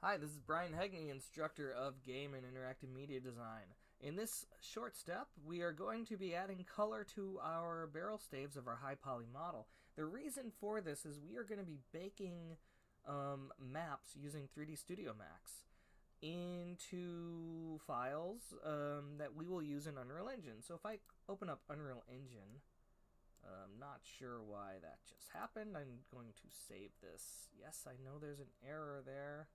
Hi, this is Brian Hegney, instructor of Game and Interactive Media Design. In this short step, we are going to be adding color to our barrel staves of our high poly model. The reason for this is we are going to be baking maps using 3D Studio Max into files that we will use in Unreal Engine. So if I open up Unreal Engine, I'm not sure why that just happened. I'm going to save this. Yes, I know there's an error there.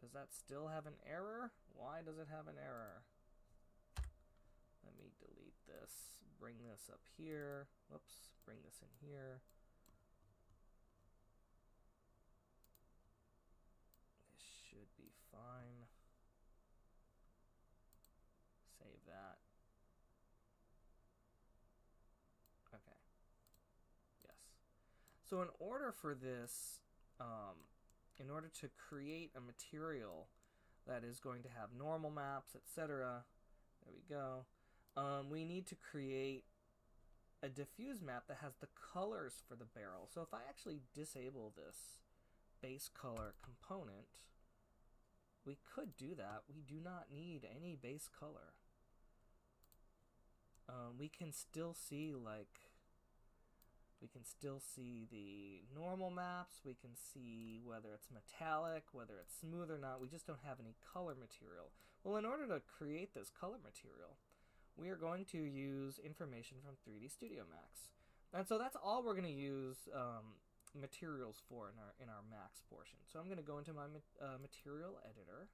Does that still have an error? Why does it have an error? Let me delete this. Bring this up here. Whoops. Bring this in here. This should be fine. Save that. Okay. Yes. So in order for this, in order to create a material that is going to have normal maps, etc., there we go, we need to create a diffuse map that has the colors for the barrel. So if I actually disable this base color component, we could do that. We do not need any base color. We can still see the normal maps. We can see whether it's metallic, whether it's smooth or not. We just don't have any color material. Well, in order to create this color material, we are going to use information from 3D Studio Max. And so that's all we're going to use materials for in our Max portion. So I'm going to go into my material editor.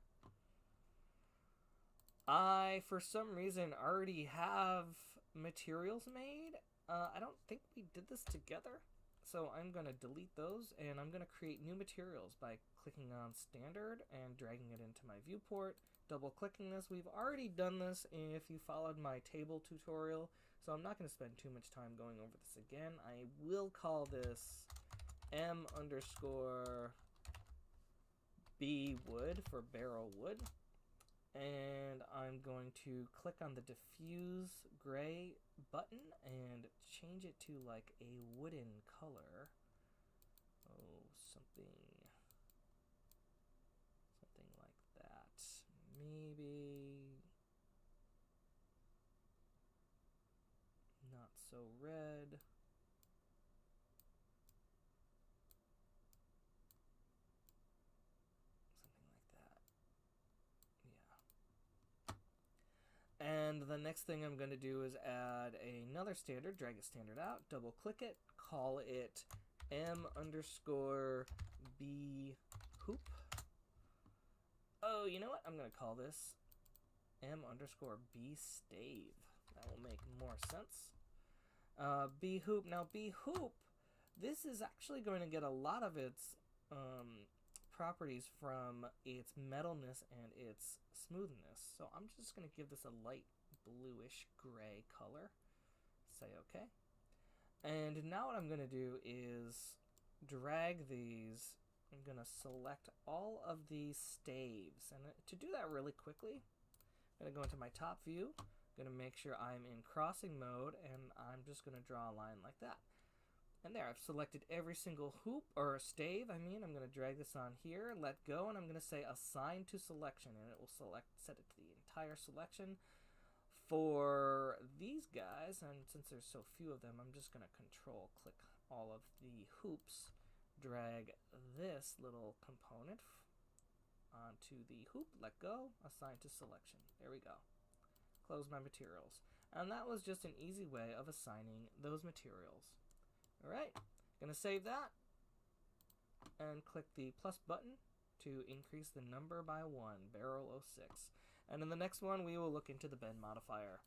I, for some reason, already have materials made. I don't think we did this together. So I'm going to delete those, and I'm going to create new materials by clicking on Standard and dragging it into my viewport, double-clicking this. We've already done this if you followed my table tutorial, so I'm not going to spend too much time going over this again. I will call this M_B wood for barrel wood. And I'm going to click on the diffuse gray button and change it to like a wooden color. Oh, something like that. Maybe not so red. And the next thing I'm going to do is add another standard, drag a standard out, double click it, call it M_B hoop. Oh, you know what? I'm going to call this M_B stave. That will make more sense. B hoop. Now, B hoop, this is actually going to get a lot of its properties from its metalness and its smoothness. So I'm just going to give this a light bluish gray color. Say OK. And now what I'm going to do is drag these. I'm going to select all of these staves. And to do that really quickly, I'm going to go into my top view. I'm going to make sure I'm in crossing mode, and I'm just going to draw a line like that. And there, I've selected every single hoop, or stave, I'm going to drag this on here, let go, and I'm going to say assign to selection, and it will set it to the entire selection. For these guys, and since there's so few of them, I'm just going to control click all of the hoops, drag this little component onto the hoop, let go, assign to selection. There we go. Close my materials. And that was just an easy way of assigning those materials. Alright, gonna save that and click the plus button to increase the number by 1, barrel 06. And in the next one, we will look into the bend modifier.